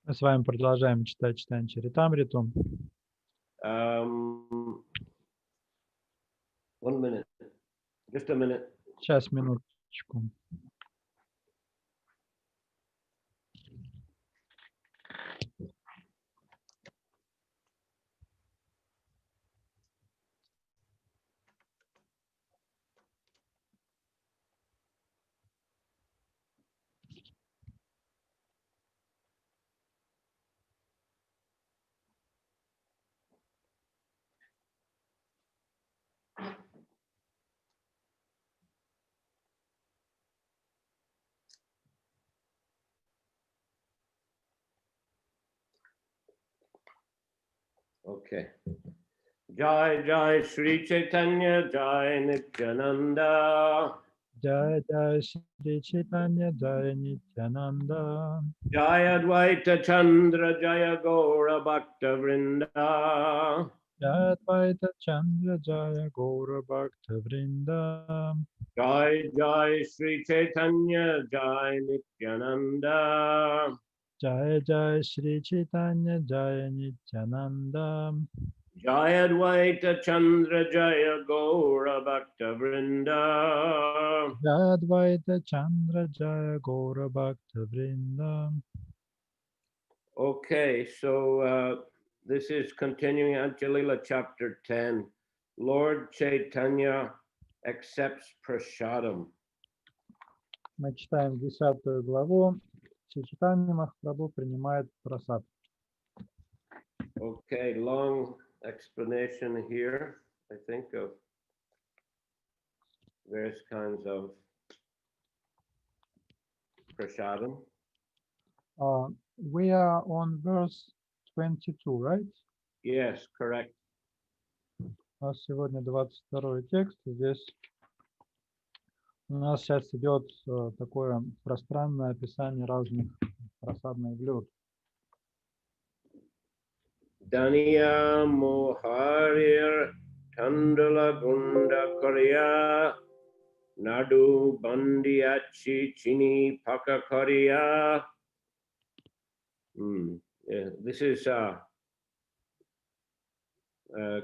Мы с вами продолжаем читать Чайтанью Чаритамриту. 1 minute, just a minute. Сейчас, минуточку. Okay. Jai Jai Sri Chaitanya Jai Nityananda. Jai Jai Shri Chaitanya Jai Nityananda. Jai Advaita Chandra Jaya Gaura Bhakta Vrinda. Jai Advaita Chandra Jaya Gaura Bhakta Vrinda. Jai Jai Sri Chaitanya Jai Nityananda. Jai Jai Shri Chaitanya Jai Nityananda. Jai Advaita Chandra Jaya Gaura Bhakta Vrinda. Jai Advaita Chandra Jaya Gaura Bhakta Vrinda. Okay, so this is continuing Anjalila chapter 10. Lord Chaitanya accepts prasadam. Мы читаем 10 главу. Чайтанья Махапрабху принимает прасад. Okay, long explanation here, I think, of various kinds of prasadam. We are on verse 22, right? Yes, correct. У нас сегодня 22 текст. Здесь у нас сейчас идет такое пространное описание разных просадных блюд. Daniya moharir tandala gunda korea nadu bandiachi chini paka korea. Yeah, this is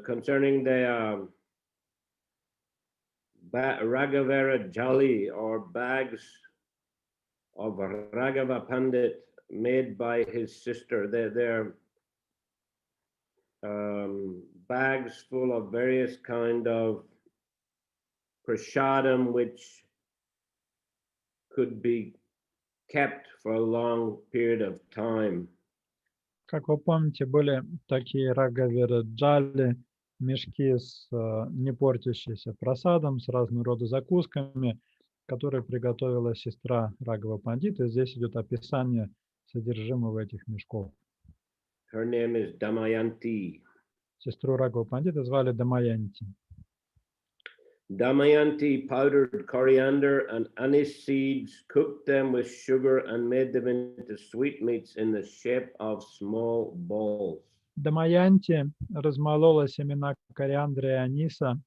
concerning the Raghavera Jali, or bags of Raghava Pandit made by his sister. They're bags full of various kind of prasadam which could be kept for a long period of time. Как вы помните, были такие рагавираджали, мешки с не портящимся просадом, с разного рода закусками, которые приготовила сестра Рагава Пандита. И здесь идет описание содержимого этих мешков. Her name is Damayanti. Сестру Рагава Пандита звали Дамаянти. Damayanti powdered coriander and anise seeds, cooked them with sugar, and made them into sweetmeats in the shape of small balls. Дамаянти размолола семена кориандра и аниса,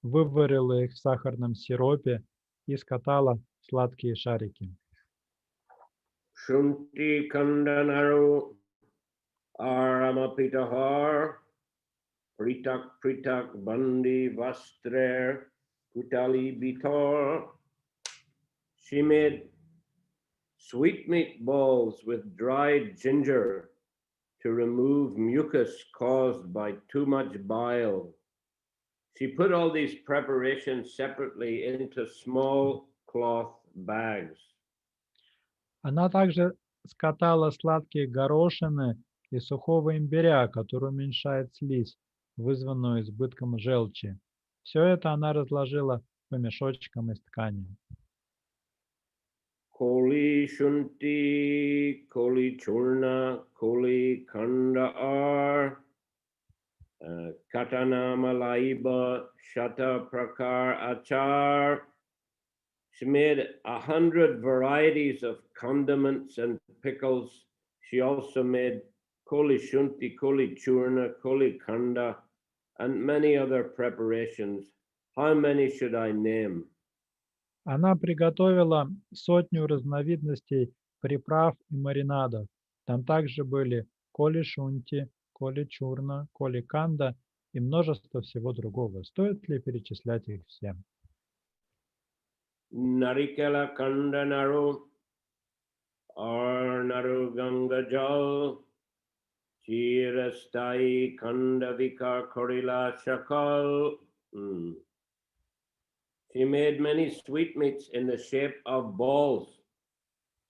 выварила их в сахарном сиропе и скатала сладкие шарики. Shunti kandanaru aramapitahar pritak bandi vastrer kutali bitar. She made sweetmeat balls with dried ginger to remove mucus caused by too much bile. She put all these preparations separately into small cloth bags. Она также скатала сладкие горошины из сухого имбиря, который уменьшает слизь, вызванную избытком желчи. Все это она разложила по мешочкам из ткани. Koli shunti, koli churna, koli kanda katana malaiba, shata prakar achar. She made 100 varieties of condiments and pickles. She also made koli shunti, koli churna, koli kanda, and many other preparations. How many should I name? Она приготовила 100 разновидностей приправ и маринадов. Там также были коли-шунти, коли-чурна, коли-канда и множество всего другого. Стоит ли перечислять их все? Narikela Kanda Naru or Naru Ganga Jal Chirastai Kanda Vikar Korila Shakal. She made many sweetmeats in the shape of balls.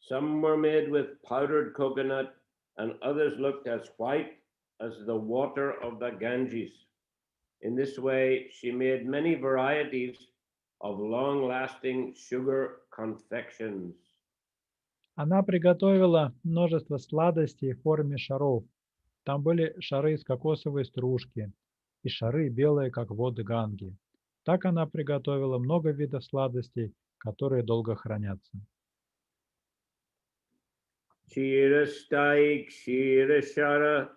Some were made with powdered coconut, and others looked as white as the water of the Ganges. In this way, she made many varieties of long-lasting sugar confections. Она приготовила множество сладостей в форме шаров. Там были шары из кокосовой стружки и шары белые, как воды Ганги. Так она приготовила много видов сладостей, которые долго хранятся. Chirastai Kshirashara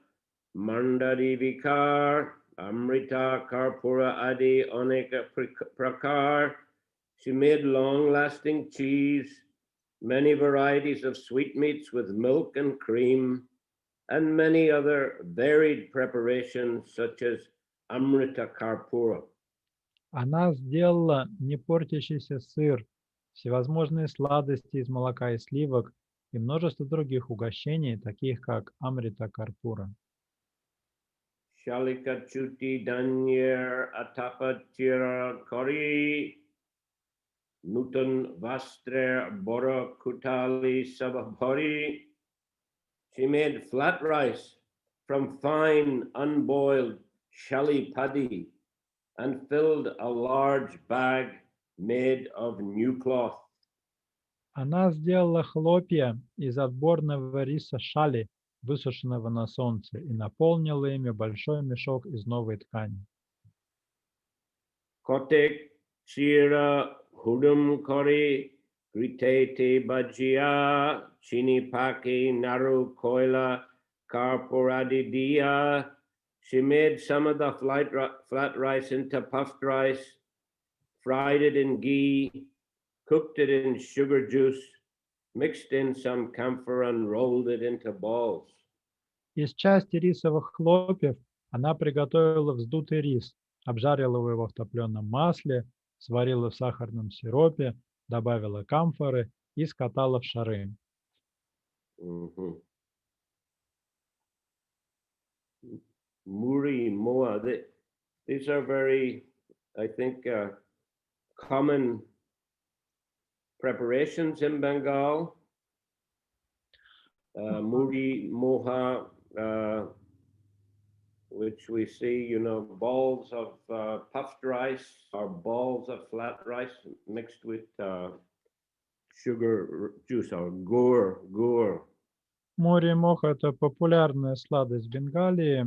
Mandari Vikar Amrita Karpura Adi Aneka Prakar. She made long-lasting cheese, many varieties of sweetmeats with milk and cream, and many other varied preparations such as Amrita Karpura. Она сделала непортящийся сыр, всевозможные сладости из молока и сливок и множество других угощений, таких как Амрита Карпура. Shalika Chuti Danyer Atapa Tira Kori Nutan Vastre Bora Kutali Sababhari. She made flat rice from fine unboiled shelly paddy and filled a large bag made of new cloth. Она сделала хлопья из отборного риса шали, высушенного на солнце, и наполнила ими большой мешок из новой ткани. Kotek Shira Hudum Kori Gritete Bajia Chini Paki Naru Koila Karpuradidia. She made some of the flat rice into puffed rice, fried it in ghee, cooked it in sugar juice, mixed in some camphor and rolled it into balls. Из части рисовых хлопьев она приготовила вздутый рис, обжарила его в топленом масле, сварила в сахарном сиропе, добавила камфоры и скатала в шары. Muri Moa, these are very, I think, common preparations in Bengal. Muri Moha, which we see, balls of puffed rice or balls of flat rice mixed with sugar juice or gur. Море моха – это популярная сладость в Бенгалии.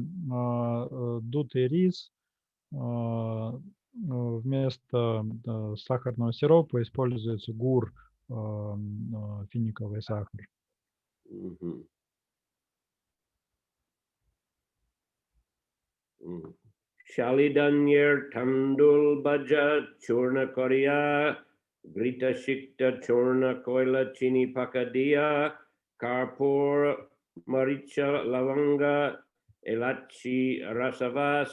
Дутый рис вместо сахарного сиропа используется гур, финиковый сахар. Shalidanyer Tandul Baja Churna Korea Grita Shikta Churna Koila Chini Pakadia Karpur Maricha Lavanga Elachi Rasavas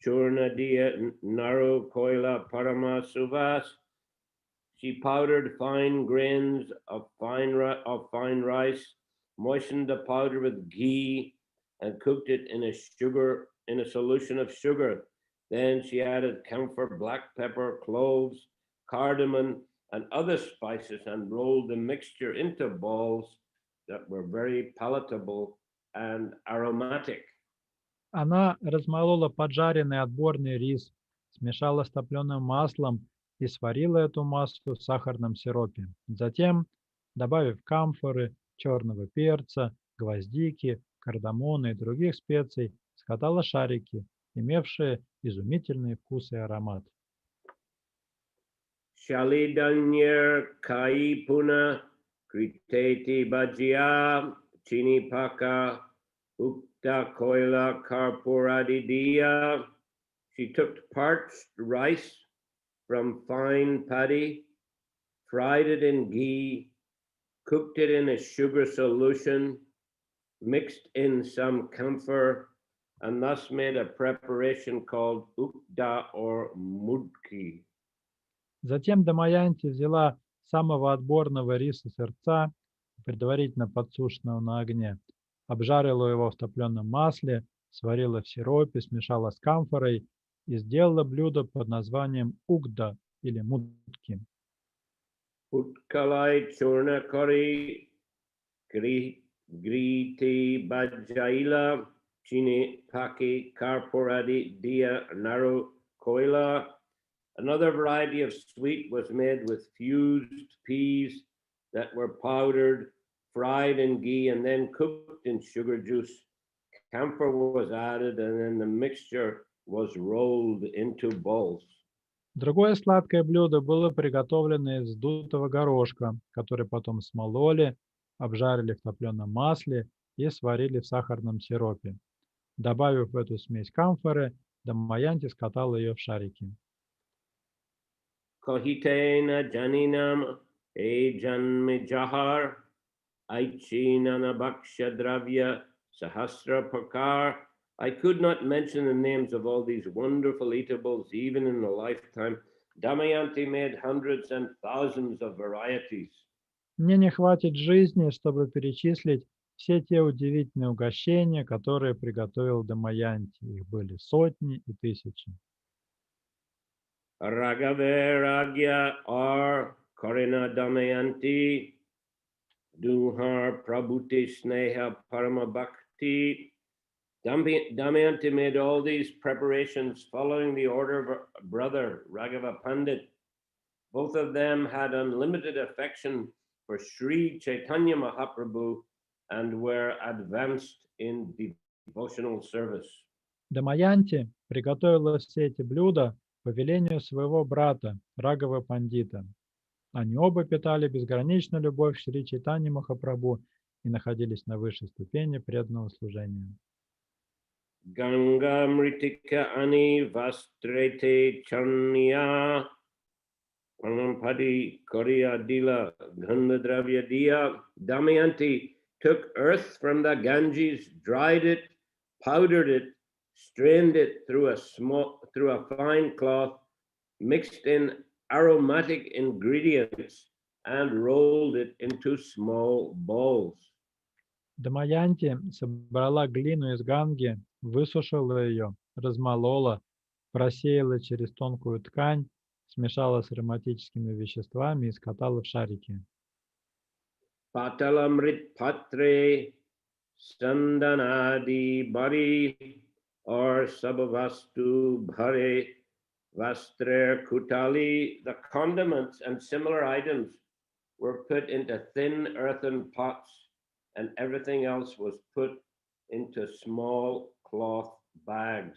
Churna Dia Naru Koila Paramasuvas. She powdered fine grains of fine rice, moistened the powder with ghee, and cooked it in a solution of sugar. Then she added camphor, black pepper, cloves, cardamom, and other spices and rolled the mixture into balls that were very palatable and aromatic. Она размолола поджаренный отборный рис, смешала с топленым маслом и сварила эту массу в сахарном сиропе. Затем, добавив камфоры, черного перца, гвоздики, кардамона и других специй, скатала шарики, имевшие изумительный вкус и аромат. Shalidanyer Kai Puna Kriteti Bajia Chini Paka Ukta Koila Karpuradidia. She took parched rice from fine paddy, fried it in ghee, cooked it in a sugar solution, mixed in some camphor, and thus made a preparation called ukda or mudki. Затем Дамаянти взяла самого отборного риса сырца, предварительно подсушенного на огне, обжарила его в топленом масле, сварила в сиропе, смешала с камфорой и сделала блюдо под названием угда или мудки. Utkalai churna kari griti bajaila chini paki karporadi dia naru koila. Another variety of sweet was made with fused peas that were powdered, fried in ghee, and then cooked in sugar juice. Camphor was added, and then the mixture was rolled into balls. Другое сладкое блюдо было приготовлено из вздутого горошка, который потом смололи, обжарили в топленом масле и сварили в сахарном сиропе. Добавив в эту смесь камфоры, Дамаянти скатала ее в шарики. Kohitena janinam e janme jahar aichinana bhaksha dravya sahasra pakar. I could not mention the names of all these wonderful eatables even in a lifetime. Damayanti made hundreds and thousands of varieties. Мне не хватит жизни, чтобы перечислить все те удивительные угощения, которые приготовил Дамаянти. Их были сотни и тысячи. Raghaveragya or Karina Damayanti Duhar Prabhuti Sneha Parama Bhakti. Damayanti made all these preparations following the order of her brother Raghava Pandit. Both of them had unlimited affection for Sri Chaitanya Mahaprabhu and were advanced in devotional service. Дамаянти приготовила все эти блюда по велению своего брата Рагава Пандита. Они оба питали безграничную любовь к Шри Чайтанье Махапрабху и находились на высшей ступени преданного служения. Ganga Mritika Ani Vastrete Chanya Panampadi Korea Dila Gandadravya Dia. Damayanti took earth from the Ganges, dried it, powdered it, strained it through a fine cloth, mixed in aromatic ingredients, and rolled it into small balls. Дамаянти собрала глину из Ганги, высушила ее, размолола, просеяла через тонкую ткань, смешала с ароматическими веществами и скатала в шарики. Patalamrit patre sandanadi bari or sabavastu bhare vastre kutali. The condiments and similar items were put into thin earthen pots, and everything else was put into small cloth bags.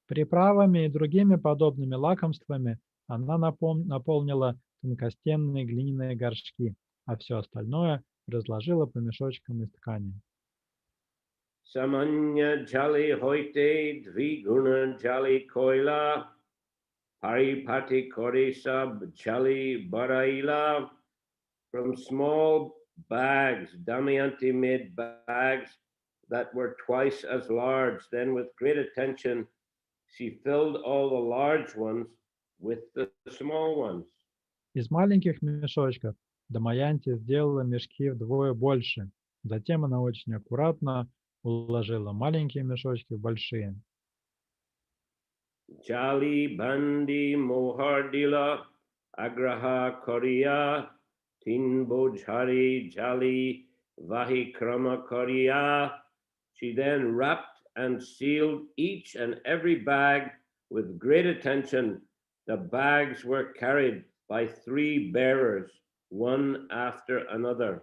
Приправами и другими подобными лакомствами она наполнила тонкостенные глиняные горшки, а все остальное разложила по мешочкам из ткани. Samanya jali hoite dviguna jali koila paripati kori sab jali baraila. From small bags, Damayanti made bags that were twice as large. Then with great attention, she filled all the large ones with the small ones. Из маленьких мешочков Дамаянти сделала мешки вдвое больше. Затем она очень аккуратно уложила маленькие мешочки в большие. Jali bandi mohardila agraha korea tinbojhari jali vahikrama korea. She then wrapped and sealed each and every bag with great attention. The bags were carried by 3 bearers, one after another.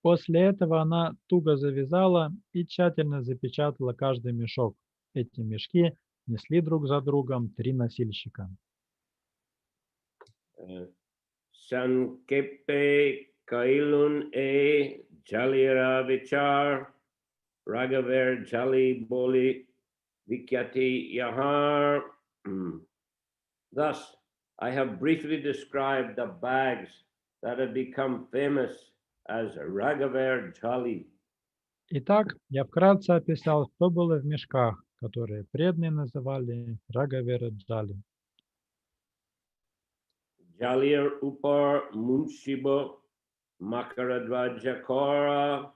После этого она туго завязала и тщательно запечатала каждый мешок. Эти мешки несли друг за другом 3 носильщика. Sankepe kailun e jalira vichar ragaver jali boli vikyati yahar. Thus, I have briefly described the bags that have become famous as Raghaver Jali. Итак, я вкратце описал, что было в мешках, которые преданные называли Рагавираджали. Jalir upar munshibo Makaradvajakora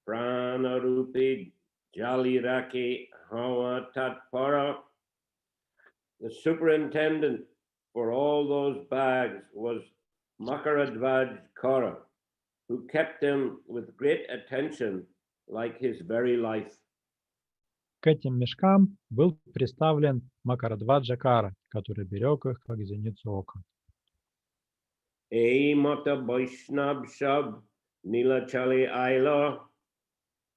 Pranarupi Jaliraki Hawa Tatpara. The superintendent for all those bags was Makaradvaj Kara, who kept them with great attention like his very life. К этим мешкам был приставлен Макарадваджакара, который берег их, как зеницу ока. E mata Vaishnab Shab Nilachali Aila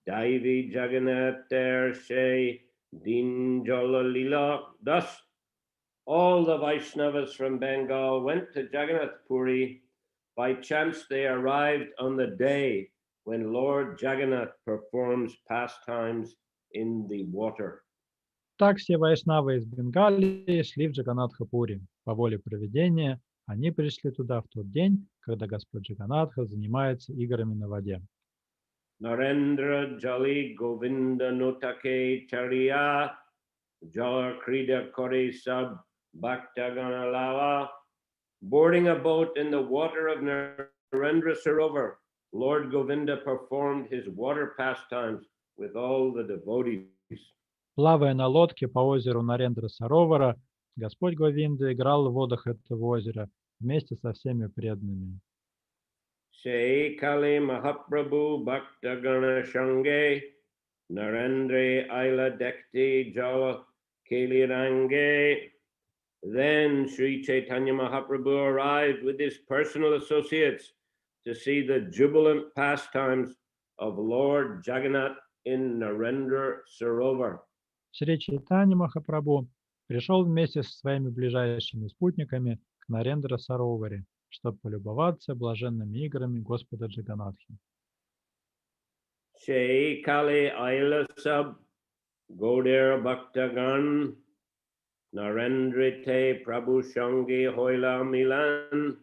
Daivi Jagannath Ter She Din Jolalila. Thus, all the Vaishnavas from Bengal went to Jagannath Puri. By chance, they arrived on the day when Lord Jagannath performs pastimes in the water. Так все вайшнавы из Бенгалии шли в Джаганатха-пури. По воле провидения они пришли туда в тот день, когда Господь Джаганатха занимается играми на воде. Narendra Jali Govinda Notake Chariya Jala Krida Kore Sab Bhaktagana Lava. Boarding a boat in the water of Narendra Sarovar, Lord Govinda performed his water pastimes with all the devotees. Плавая на лодке по озеру Нарендра Саровара, Господь Говинда играл в водах этого озера вместе со всеми преданными. Say Kali Mahaprabhu Bhaktagana Shange Narendra Aila Dekti Jala Kalirange. Then Sri Chaitanya Mahaprabhu arrived with his personal associates to see the jubilant pastimes of Lord Jagannath in Narendra Sarovar. Шри Чайтанья Махапрабху пришел вместе со своими ближайшими спутниками к Нарендра Сароваре, чтобы полюбоваться блаженными играми Господа Джаганатхи. Shei Kali Aila Sab Goder Bhaktagan Narendrite Prabhu Shangi Hoila Milan.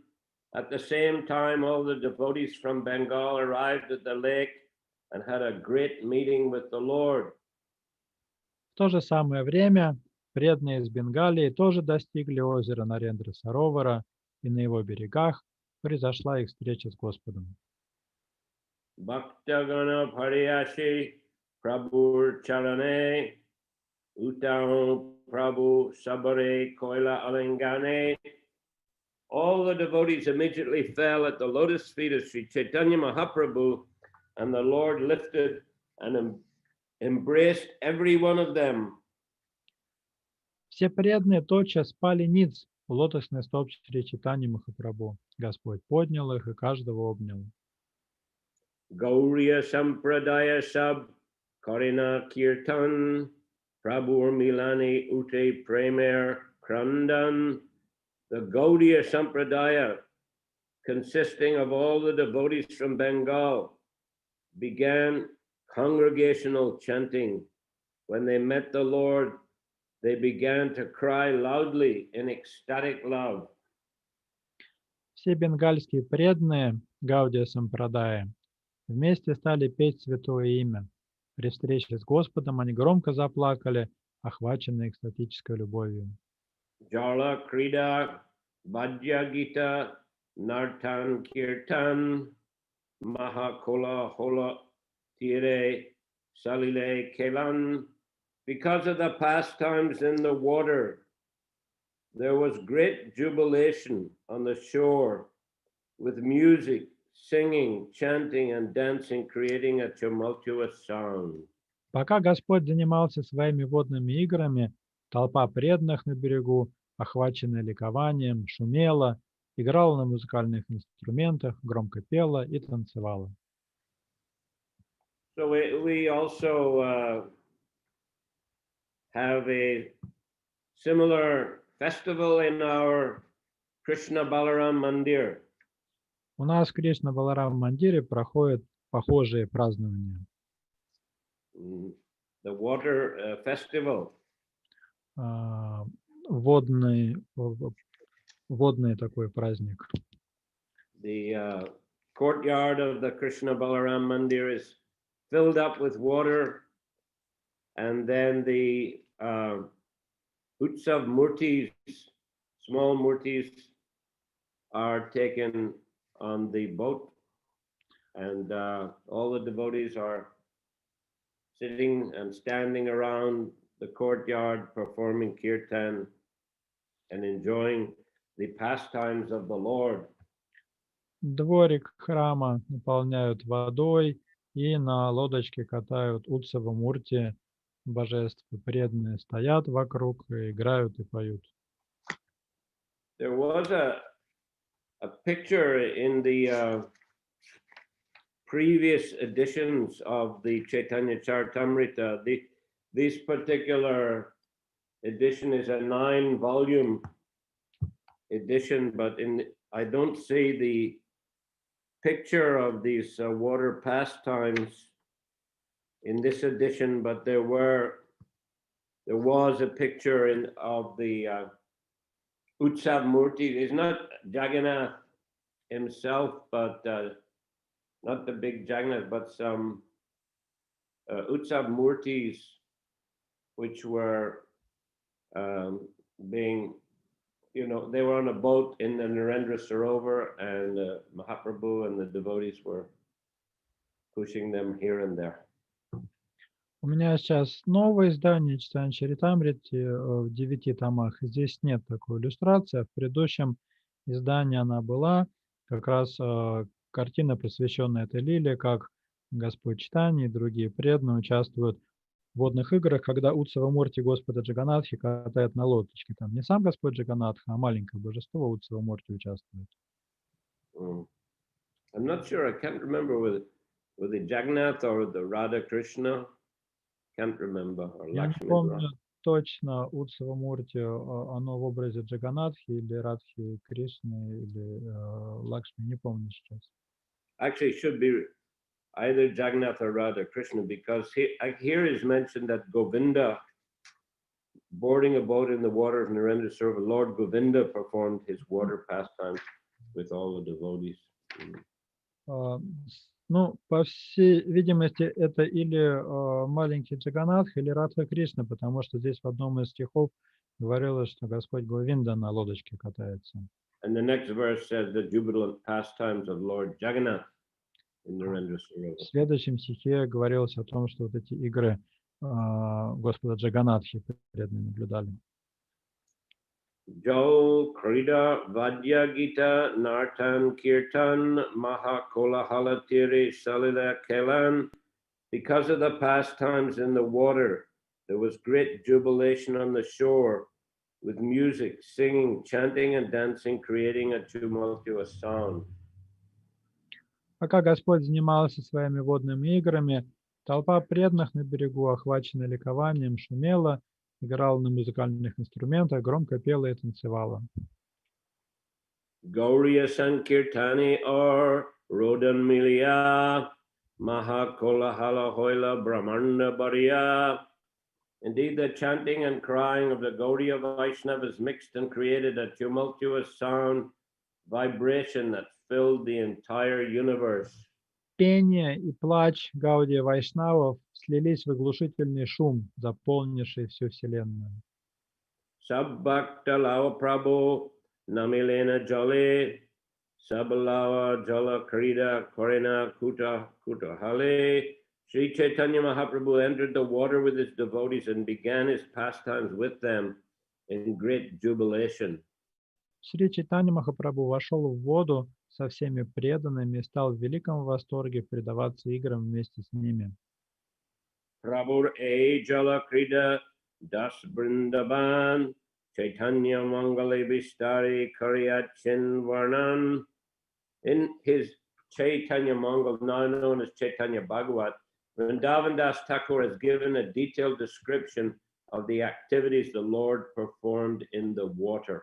At the same time, all the devotees from Bengal arrived at the lake and had a great meeting with the Lord. В то же самое время преданные из Бенгалии тоже достигли озера Нарендра Саровара, и на его берегах произошла их встреча с Господом. Bhaktagana Pariyashi Prabhu Charane Uttam Prabhu Sabare Koila Alingane. All the devotees immediately fell at the lotus feet of Sri Chaitanya Mahaprabhu, and the Lord lifted and embraced every one of them. Все преданные тотчас спали ниц у лотосной стоп Шри Чайтаньи Махапрабху. Господь поднял их и каждого обнял. Gauriya Sampradaya Sab Karina Kirtan Prabhu Milani Ute Premer Krandan. The Gaudiya Sampradaya, consisting of all the devotees from Bengal, began congregational chanting. When they met the Lord, they began to cry loudly in ecstatic love. Все бенгальские преданные Гаудия Сампрадая вместе стали петь святое имя. При встрече с Господом они громко заплакали, охваченные экстатической любовью. Jala Krida Bhajya Gita Nartan Kirtan Mahakola Hola Tire Salile Kelan. Because of the pastimes in the water, there was great jubilation on the shore with music, singing, chanting, and dancing, creating a tumultuous sound. Пока Господь занимался своими водными играми, толпа преданных на берегу, охваченная ликованием, шумела, играла на музыкальных инструментах, громко пела и танцевала. So we also have a similar festival in our Krishna Balaram Mandir. У нас в Кришна-Баларам-мандире проходят похожие празднования. The water festival. Водный такой праздник. The courtyard of the Krishna Balaram Mandir is filled up with water, and then the Utsav murtis, small murtis, are taken on the boat, and all the devotees are sitting and standing around the courtyard performing kirtan and enjoying the pastimes of the Lord. Дворик храма наполняют водой, и на лодочке катают Утсава-мурти божеств. Преданные стоят вокруг, и играют и поют. There was a picture in the previous editions of the Chaitanya Charitamrita. This particular edition is a 9-volume edition, but I don't see the picture of these water pastimes in this edition, but there was a picture of the Utsav Murti. It's not Jagannath himself, but not the big Jagannath, but some Utsav Murtis, which were being, they were on a boat in the Narendra Sarovar, and Mahaprabhu and the devotees were pushing them here and there. У меня сейчас новое издание Чайтаньи Чаритамрити в 9 томах. Здесь нет такой иллюстрации. А в предыдущем издании она была. Как раз картина, посвященная этой лиле, как Господь Чайтанья и другие преданные участвуют в водных играх, когда Утсава Мурти Господа Джаганатхи катает на лодочке. Там не сам Господь Джаганатха, а маленькое божество Утсава Мурти участвует. I'm not sure. I can't remember whether the Jagannath or the Radha Krishna. Can't remember. Or Я не помню точно, Утсава Мурти, оно в образе Джаганатхи или Радхи Кришны или Лакшми, не помню сейчас. Actually, it should be either Jagannath or Radha Krishna, because here is mentioned that Govinda, boarding a boat in the water of Narendra Sarovar, Lord Govinda performed his water pastimes with all the devotees. Ну, по всей видимости, это или маленький Джаганатх, или Радха Кришна, потому что здесь в одном из стихов говорилось, что Господь Говинда на лодочке катается. And the next verse says the jubilant pastimes of Lord Jagannath in Narendra Sarovar. В следующем стихе говорилось о том, что вот эти игры Господа Джаганатхи преданные наблюдали. Jo Krida Vadya Gita Nartan Kirtan Mahakola Halatiri Salila Kelan. Because of the pastimes in the water, there was great jubilation on the shore, with music, singing, chanting, and dancing, creating a tumultuous sound. Пока Господь занимался своими водными играми, толпа преданных на берегу, охваченная ликованием, шумела, играла на музыкальных инструментах, громко пела и танцевала. Gauriya Sankirtani or Rodan Milia Mahakola Hala Hoila Brahmanda Bariya. Indeed, the chanting and crying of the Gaudiya Vaishnavas mixed and created a tumultuous sound, vibration that filled the entire universe. Пение и плач Гаудия Вайшнавов слились в оглушительный шум, заполнивший всю Вселенную. Sabbakta Lava Prabhu Namilena Jale Sabalava Jala Krida Korina Kuta Hale. Sri Chaitanya Mahaprabhu entered the water with his devotees and began his pastimes with them in great jubilation. Шри Чайтанья Махапрабху вошел в воду со всеми преданными и стал в великом восторге предаваться играм вместе с ними. Prabhu E Jala Krida Das Brindaban Chaitanya Mangale Bistari Karyachin Varnan. In his Chaitanya Mangal, now known as Chaitanya Bhagavat, Vrindavan Das Thakur has given a detailed description of the activities the Lord performed in the water.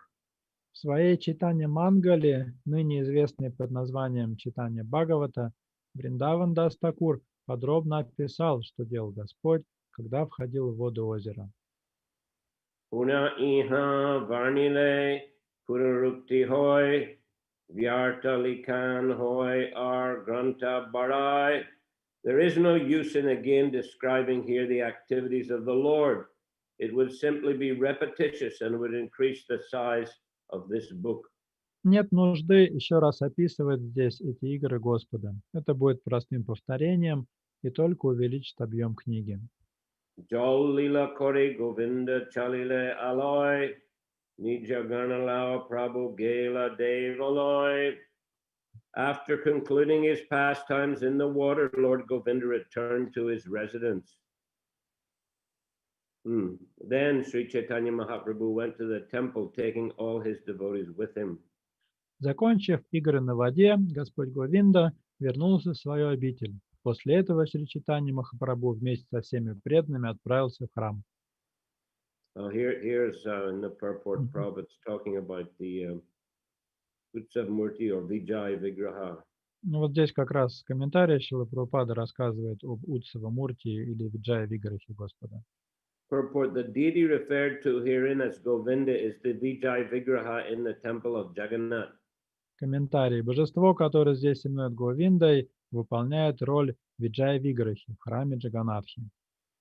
В своей Чайтанья Мангале, ныне известной под названием Чайтанья Бхагавата, Вриндаван Дас Такур подробно описал, что делал Господь, когда входил в воду озера. Puna iha varnile purarukti hoy vyarta likan hoy ar granta barai. There is no use in again describing here the activities of the Lord. It would simply be repetitious and would increase the size of this book. Нет нужды еще раз описывать здесь эти игры Господа. Это будет простым повторением и только увеличит объем книги. Jal lila kore govinda chalile aloy, nija ganalao prabhu gela devaloy. After concluding his pastimes in the water, Lord Govinda returned to his residence. Then Sri Chaitanya Mahaprabhu went to the temple, taking all his devotees with him. Закончив игры на воде, Господь Говинда вернулся в свою обитель. После этого Шри Чайтанья Махапрабху вместе со всеми преданными отправился в храм. Here's in the purport, Prabhupada's talking about the Utsav Murti or Vijay Vigraha. Вот здесь как раз комментарий Шрила Прабхупада рассказывает об Утсава Мурти или Виджая Виграхе Господа. Purport: the deity referred to herein as Govinda is the Vijay Vigraha in the temple of Jagannath. Комментарий. Божество, которое здесь именуют Говиндой, выполняет роль Виджая Виграхи в храме Джаганатхи.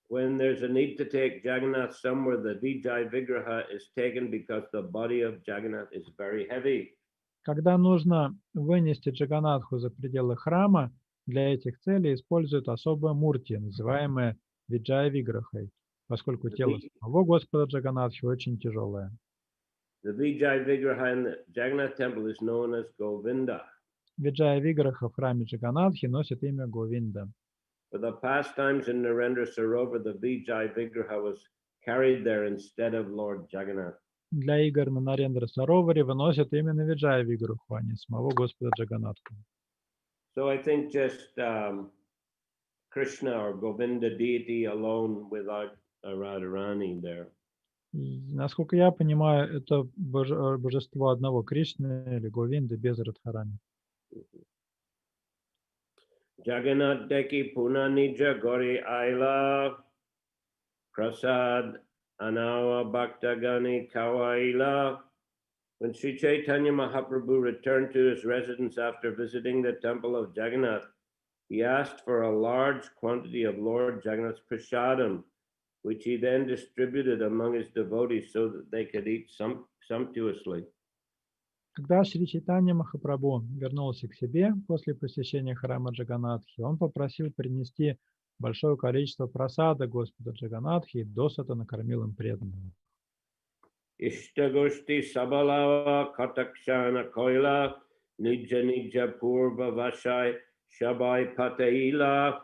When there's a need to take Jagannath somewhere, the Vijay Vigraha is taken because the body of Jagannath is very heavy. Когда нужно вынести Джаганатху за пределы храма, для этих целей используют особое мурти, называемое Виджая Виграхой, поскольку тело самого Господа Джаганатхи очень тяжелое. The Vijay Vigraha in the Jagannath temple is known as Govinda. Виджая Виграха в храме Джаганатхи носит имя Говинда. For the pastimes in Narendra Sarovar, the Vijay Vigraha was carried there instead of Lord Jagannath. Для игр на Нарендра Сароваре выносят именно Виджая Виграху, а не самого Господа Джаганатху. So I think just Krishna or Govinda deity alone without a Radharani there. Насколько я понимаю, это божество одного Кришны или Говинды без Радхарани. Jagannath deki puna nija gori aila prasad anawa bhaktagani kawaila. When Sri Chaitanya Mahaprabhu returned to his residence after visiting the temple of Jagannath, he asked for a large quantity of Lord Jagannath's prasadam, which he then distributed among his devotees so that they could eat sumptuously. Когда Шри Чайтанья Махапрабху вернулся к себе после посещения храма Джаганатхи, он попросил принести большое количество прасада Господа Джаганатхи и досыта накормил им преданных. Ishtagoshti Sabalava Katakshana Koila Nija Nija Purva Vashai Shabai Pataila.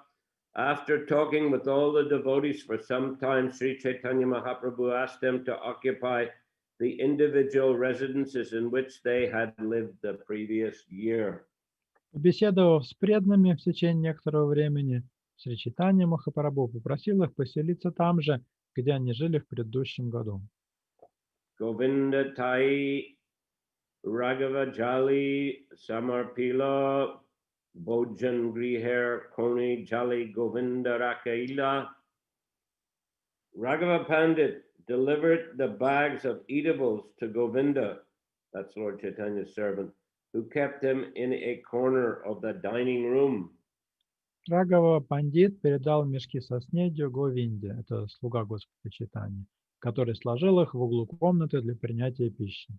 After talking with all the devotees for some time, Sri Chaitanya Mahaprabhu asked them to occupy the individual residences in which they had lived the previous year. Побеседовав с преданными в течение некоторого времени, Шри Чайтанья Махапрабху попросил их поселиться там же, где они жили в предыдущем году. Govinda Tai Raghava Jali Samarpila Bojan Griher Koni Jali Govinda Rakaila. Raghava Pandit delivered the bags of eatables to Govinda, that's Lord Chaitanya's servant, who kept him in a corner of the dining room. Рагава Пандит передал мешки со снедью Говинде, это слуга Господа Чайтаньи, который сложил их в углу комнаты для принятия пищи.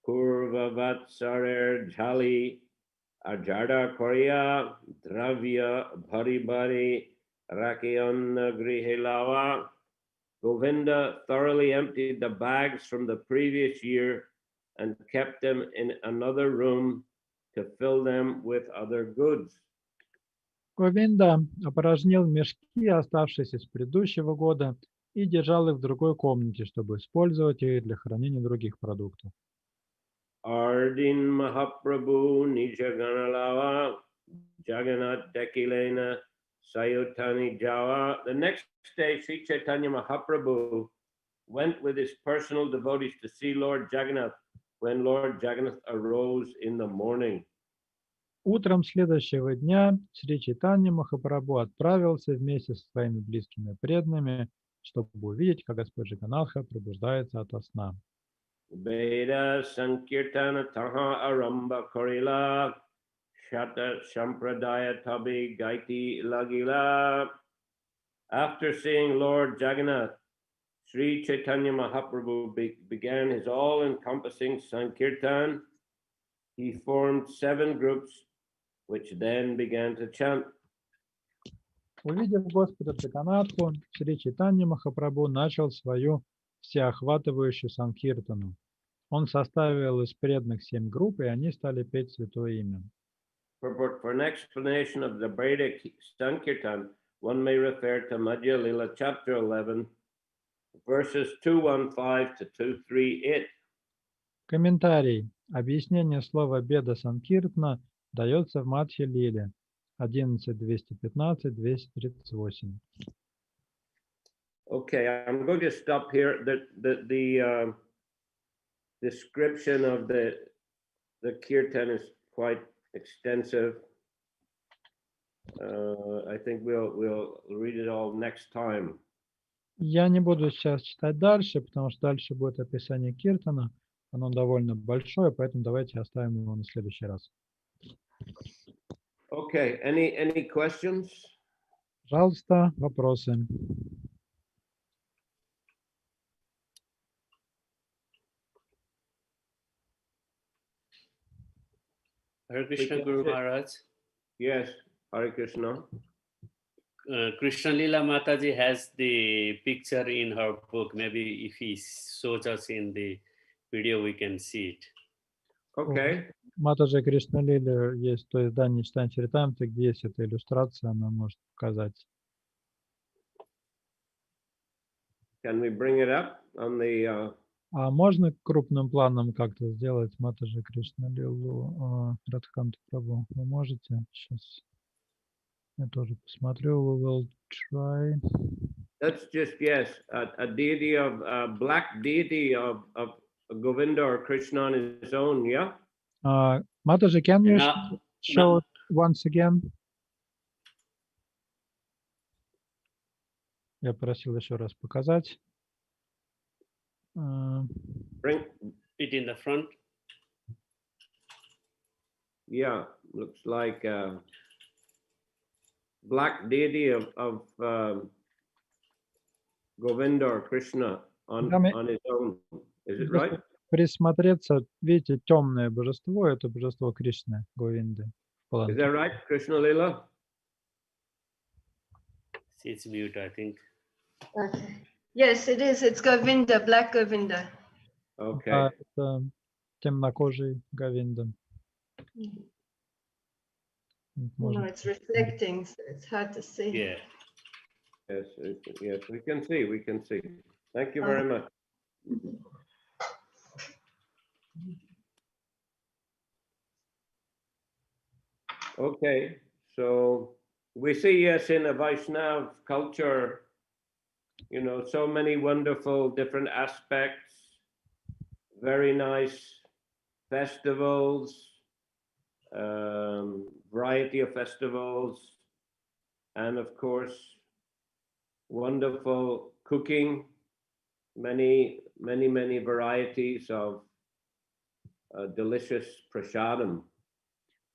Purvavatsarer Jali Ajada Korea Dravya Bharibari Rakyana Grihilava. Govinda thoroughly emptied the bags from the previous year and kept them in another room to fill them with other goods. Говинда опорожнил мешки, оставшиеся с предыдущего года, и держал их в другой комнате, чтобы использовать их для хранения других продуктов. Ardin Mahaprabhu Nijaganalava Jagannath Dekilena Sayutani Jawa. The next day, Sri Chaitanya Mahaprabhu went with his personal devotees to see Lord Jagannath when Lord Jagannath arose in the morning. Утром следующего дня Шри Чайтанья Махапрабху отправился вместе со своими близкими преданными, чтобы увидеть, как Господь Джаганатха пробуждается ото сна. Veda Sankirtana Taha Aramba Korila Shata Sampradaya Tabi Gaiti Lagila. After seeing Lord Jagannath, Sri Chaitanya Mahaprabhu began his all-encompassing Sankirtan. He formed 7 groups, which then began to chant. Увидев Господа Джаганатху, Шри Чайтанья Махапрабху начал свою всеохватывающую санкиртану. Он составил из преданных 7 групп, и они стали петь Святое Имя. For an explanation of the Vedic Sankirtan, one may refer to Madhya Lila chapter 11, verses 215 to 238. Комментарий. Объяснение слова «беда санкиртна» дается в Мадхья Лиле 11.215-238. Okay, I'm going to stop here. The description of the kirtan is quite extensive. I think we'll read it all next time. Я не буду сейчас читать дальше, потому что дальше будет описание киртана. Оно довольно большое, поэтому давайте оставим его на следующий раз. Okay, any questions? Пожалуйста, вопросы. Hare Krishna, Guru Maharaj. Yes, Hare Krishna. Krishna Lila Mataji has the picture in her book. Maybe if he shows us in the video, we can see it. Okay. Матаджи Кришна Лили есть то издание Чайтанья Чаритамриты, где есть эта иллюстрация, она может показать. Can we bring it up on the? А можно крупным планом как-то сделать Матаджи Кришна Лилу Радхаканту Прабху? Вы можете? Сейчас я тоже посмотрю. We will try. That's just a deity of black deity of Govinda or Krishna on his own. Yeah. Mataji, can you Now- show it once again? Я просил еще раз показать. Bring. It in the front. Yeah, looks like a black deity of Govinda or Krishna on his own. Is it right? Присмотреться, видите, темное божество, это божество Кришны, Говинды. Is that right, Krishna Lila? It's mute, I think. Okay. Yes, it is. It's Govinda, Black Govinda. Okay. Это темнокожий Говинда. No, it's reflecting, so it's hard to see. Yeah. Yes, we can see. We can see. Thank you very much. Okay, so we see, yes, in a Vaishnav culture, you know, so many wonderful different aspects, very nice festivals, variety of festivals, and of course, wonderful cooking, many varieties of delicious prasadam.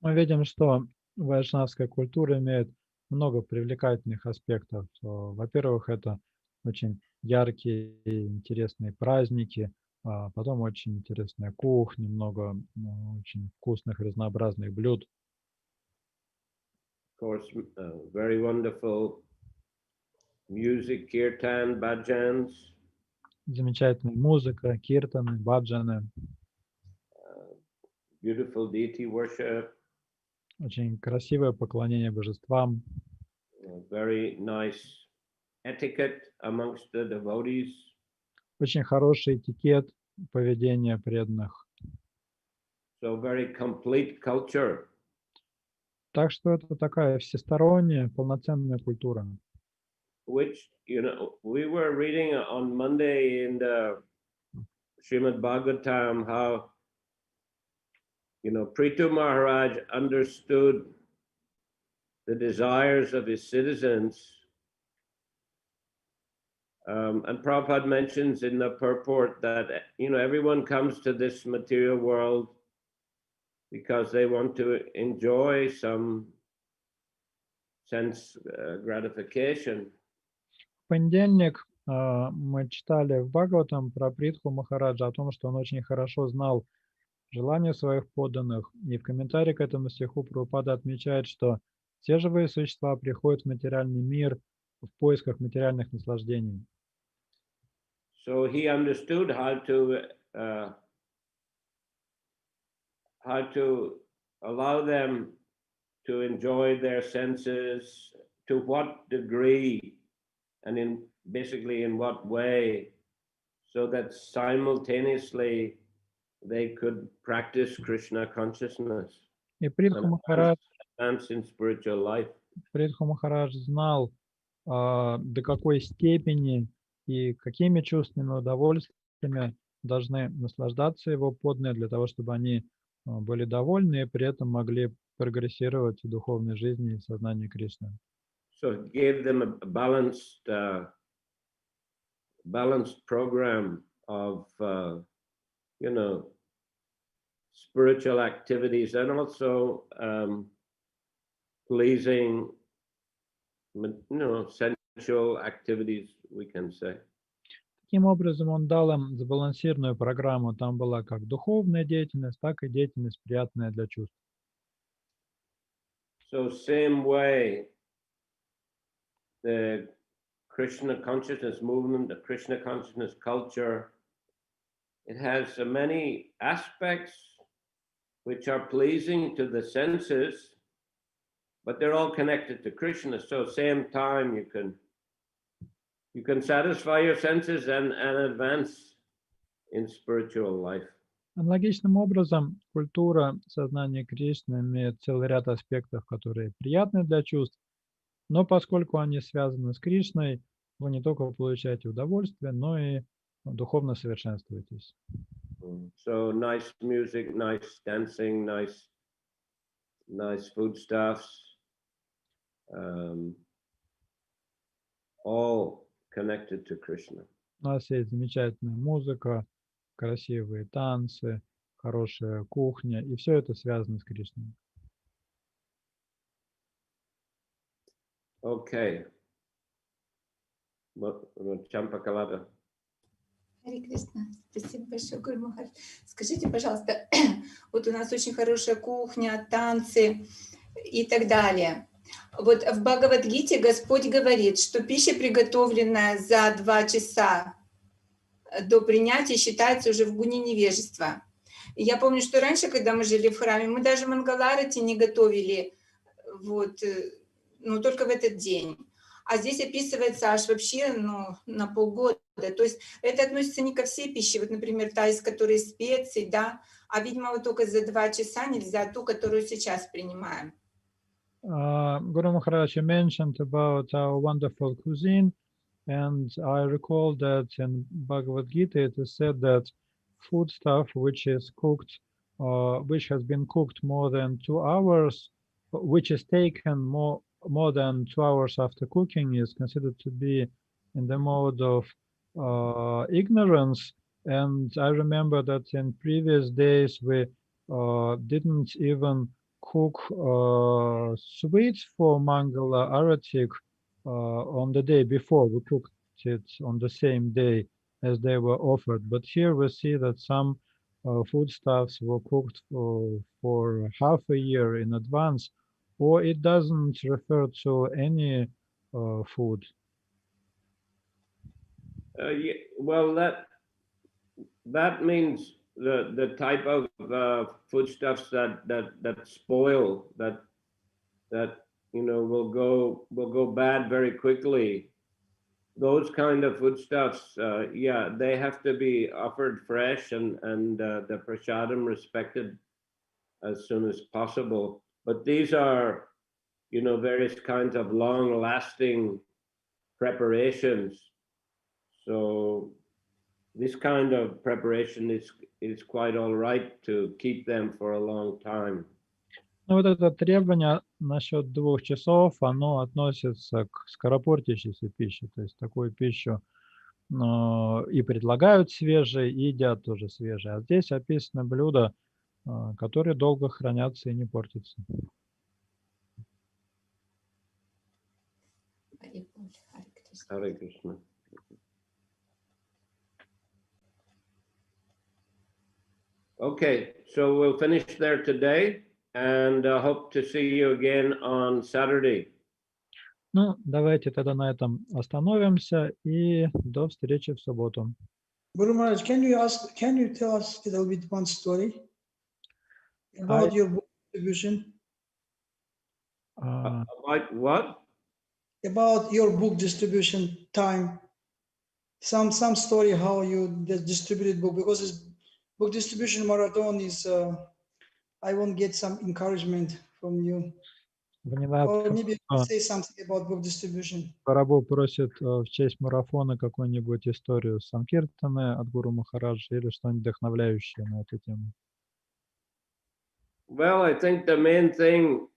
Мы видим, что вайшнавская культура имеет много привлекательных аспектов. Во-первых, это очень яркие и интересные праздники, потом очень интересная кухня, много очень вкусных разнообразных блюд. Of course, very wonderful music, kirtan, bhajans. Замечательная музыка, киртаны, баджаны. Beautiful deity worship. Очень красивое поклонение божествам. Very nice etiquette amongst the devotees. Очень хороший этикет поведения преданных. So very complete culture. Так что это такая всесторонняя, полноценная культура. Which, you know, we were reading on Monday in the Srimad Bhagavatam how, you know, Prithu Maharaj understood the desires of his citizens. And Prabhupada mentions in the purport that, you know, everyone comes to this material world because they want to enjoy some sense gratification. В понедельник мы читали в Бхагаватам про Притху Махараджа, о том, что он очень хорошо знал желания своих подданных. И в комментарии к этому стиху Прабхупада отмечает, что все живые существа приходят в материальный мир в поисках материальных наслаждений. So he understood how to allow them to enjoy their senses, to what degree, and basically in what way, so that simultaneously they could practice Krishna consciousness И Притху and advance in spiritual life. Махарадж знал, до какой степени и какими чувственными удовольствиями должны наслаждаться его подданные для того, чтобы они были довольны и при этом могли прогрессировать в духовной жизни и сознании Кришны. So it gave them a balanced program of spiritual activities and also pleasing, sensual activities, we can say. Таким образом, он дал им сбалансированную программу. Там была как духовная деятельность, так и деятельность, приятная для чувств. So same way, the Krishna consciousness movement, the Krishna consciousness culture, it has many aspects which are pleasing to the senses, but they're all connected to Krishna. So same time you can satisfy your senses and advance in spiritual life. Аналогичным образом, культура сознания Кришны имеет целый ряд аспектов, которые приятны для чувств, но поскольку они связаны с Кришной, вы не только получаете удовольствие, но и духовно совершенствуетесь. So nice music, nice dancing, nice foodstuffs, all connected to Krishna. У нас есть замечательная музыка, красивые танцы, хорошая кухня, и все это связано с Кришной. Okay. Чампакалада. Харе Кришна, спасибо большое, Гуру Махарадж. Скажите, пожалуйста, вот у нас очень хорошая кухня, танцы и так далее. Вот в Бхагавад-гите Господь говорит, что пища, приготовленная за 2 часа до принятия, считается уже в гуне невежества. И я помню, что раньше, когда мы жили в храме, мы даже мангаларати не готовили, только в этот день. А здесь описывается аж вообще на полгода. То есть это относится не ко всей пище. Вот, например, та, из которой специй, да, а, видимо, вот только за 2 часа нельзя ту, которую сейчас принимаем. Guru Maharaj, you mentioned about our wonderful cuisine, and I recall that in Bhagavad Gita it is said that food stuff which is cooked, which has been cooked more than 2 hours, which is taken more than 2 hours after cooking, is considered to be in the mode of ignorance. And I remember that in previous days we didn't even cook sweets for Mangala Aratik on the day before. We cooked it on the same day as they were offered. But here we see that some foodstuffs were cooked for half a year in advance, or it doesn't refer to any food. Well, that means the type of foodstuffs that spoil, that will go bad very quickly. Those kind of foodstuffs, they have to be offered fresh and the prasadam respected as soon as possible. But these are, various kinds of long-lasting preparations. So this kind of preparation is quite all right to keep them for a long time. Ну, вот это требование насчет 2 часов, оно относится к скоропортящейся пище. То есть такую пищу и предлагают свежей, и едят тоже свежей. А здесь описано блюдо, которые долго хранятся и не портятся. Hare Krishna. Okay, so we'll finish there today and hope to see you again on Saturday. Ну, давайте тогда на этом остановимся и до встречи в субботу. Guru Maharaj, can you tell us a little bit one story about your book distribution? About what? About your book distribution time. Some story how you distributed book, because this book distribution marathon is I won't get some encouragement from you. Or maybe say something about book distribution. Прабху просит в честь марафона какую-нибудь историю Санкиртаны от Гуру Махараджа или что-нибудь вдохновляющее на эту тему. Well, I think the main thing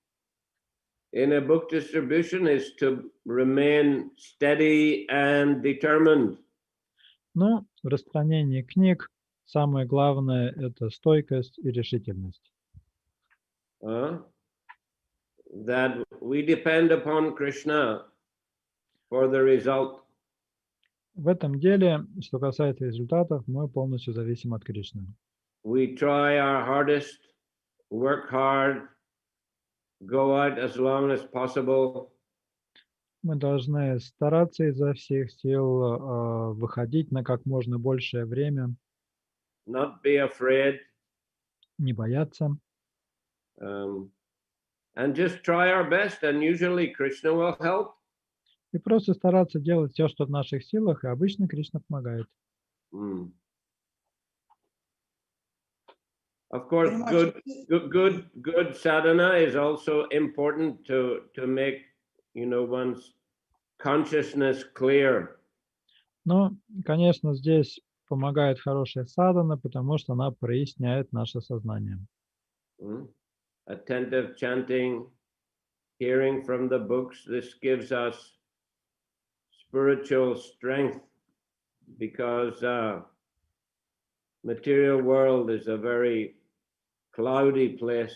in a book distribution is to remain steady and determined. Ну, в распространении книг самое главное – это стойкость и решительность. That we depend upon Krishna for the result. В этом деле, что касается результатов, мы полностью зависим от Кришны. We try our hardest, work hard, go out as long as possible. Мы должны стараться изо всех сил выходить на как можно большее время, Not be afraid. не бояться. And just try our best, and usually Krishna will help. И просто стараться делать все, что в наших силах, и обычно Кришна помогает. Of course, good sadhana is also important to make, one's consciousness clear. Но, конечно, здесь помогает хорошая садхана, потому что она проясняет наше сознание. Attentive chanting, hearing from the books, this gives us spiritual strength, because material world is a very cloudy place.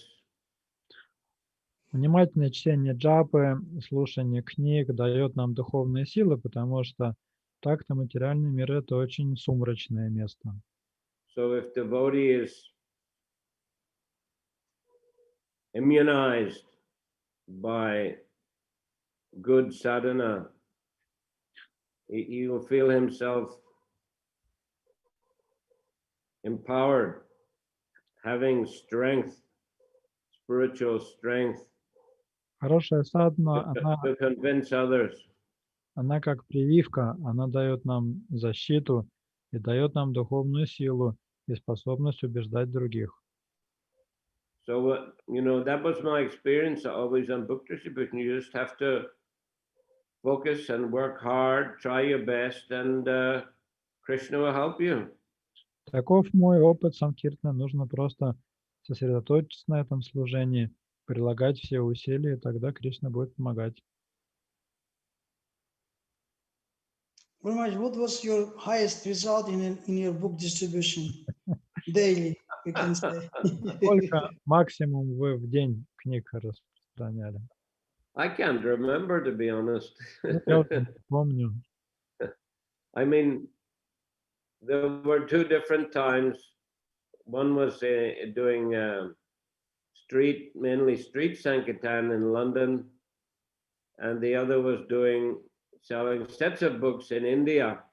Внимательное чтение джапы, слушание книг дает нам духовные силы, потому что так-то материальный мир – это очень сумрачное место. So if devotee is immunized by good sadhana, he will feel himself empowered, having strength, spiritual strength, Хорошая садхана, to convince others. она как прививка, она дает нам защиту и дает нам духовную силу и способность убеждать других. So, that was my experience always on book distribution. You just have to focus and work hard, try your best, and Krishna will help you. Таков мой опыт Санкиртана. Нужно просто сосредоточиться на этом служении, прилагать все усилия, и тогда Кришна будет помогать. Guru Maharaj, what was your highest result in your book distribution daily? We can say. Сколько максимум вы в день книг распространяли? I can't remember, to be honest. Я уже не помню. I mean, there were two different times. One was doing mainly street Sankirtan in London, and the other was selling sets of books in India.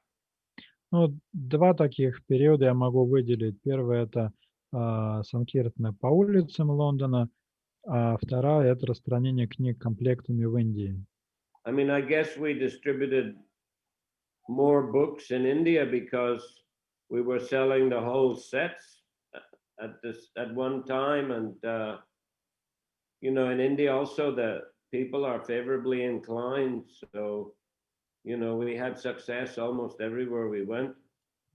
Ну, два таких периода я могу выделить. Первый – это Санкиртана по улицам Лондона, а вторая – это распространение книг комплектами в Индии. I mean, I guess we distributed more books in India because we were selling the whole sets at one time, and in India also the people are favorably inclined, so we had success almost everywhere we went.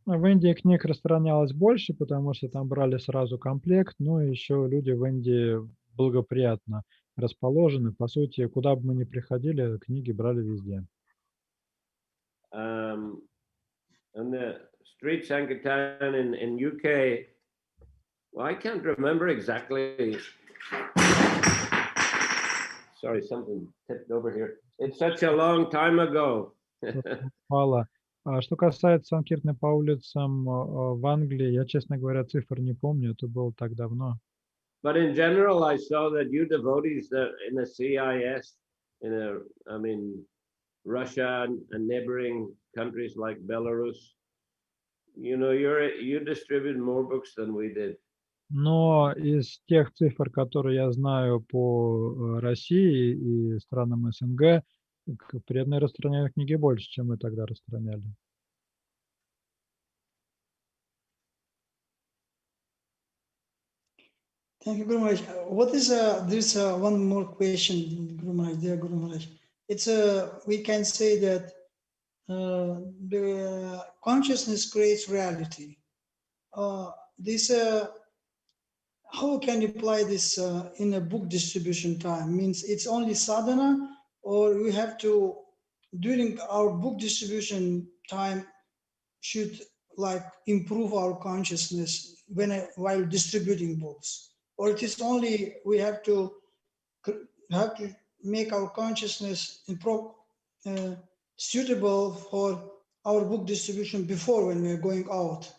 В Индии книг распространялось больше, потому что там брали сразу комплект, но еще люди в Индии благоприятно расположены. По сути, куда бы мы ни приходили, книги брали везде. And the street Sankirtan in UK, Well, I can't remember exactly. Sorry, something tipped over here. It's such a long time ago. Мало. А что касается санкиртны по улицам в Англии, я, честно говоря, цифр не помню, это было так давно. But in general, I saw that you devotees that in the CIS, I mean, Russia and neighboring countries like Belarus, you know, you distribute more books than we did. Но из тех цифр, которые я знаю по России и странам СНГ, преданные распространяют книги больше, чем мы тогда распространяли. Thank you, Guru Maharaj. What is there's one more question, Guru Maharaj, dear Guru Maharaj. It's we can say that the consciousness creates reality. How can you apply this in a book distribution time? Means it's only sadhana, or we have to, during our book distribution time, should like improve our consciousness while distributing books, or it is only we have to make our consciousness suitable for our book distribution before when we are going out.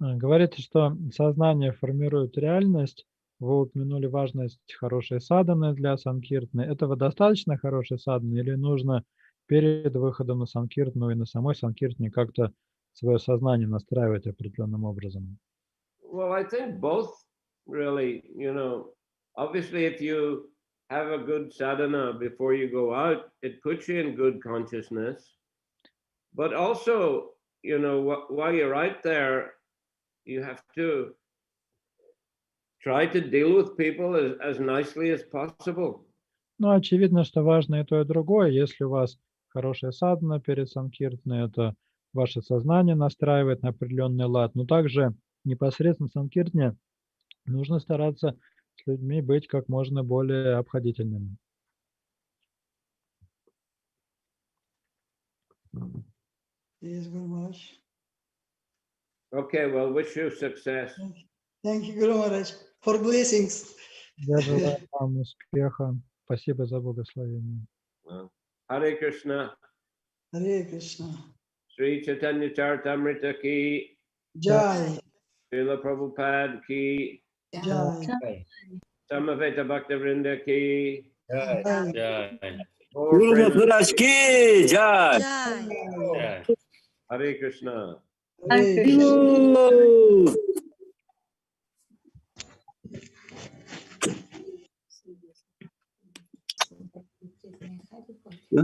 Говорите, что сознание формирует реальность. Вы упомянули важность хорошей садханы для санкиртны. Этого достаточно хорошей садханы или нужно перед выходом на санкиртну и на самой санкиртне как-то свое сознание настраивать определенным образом? Well, I think both really, you know, obviously if you have a good sadhana before you go out, it puts you in good consciousness. But also, you know, while you're out there, you have to try to deal with people as nicely as possible. Ну, очевидно, что важно и то, и другое. Если у вас хорошая садхана перед санкиртной, это ваше сознание настраивает на определенный лад. Но также непосредственно в санкиртне нужно стараться с людьми быть как можно более обходительными. Yes, Guru Maharaj. Okay, well, wish you success. Thank you, Guru Maharaj, for blessings. Я желаю вам успеха. Спасибо за благословение. Hare Krishna. Hare Krishna. Sri Chaitanya Charitamrita ki, Jai. Srila Prabhupada ki, Jai. Samaveta Bhaktivinoda ki. Jai. Jai. Four Guru friends. Maharaj ki jai. Jai. Hare Krishna. Hare Krishna. Yeah.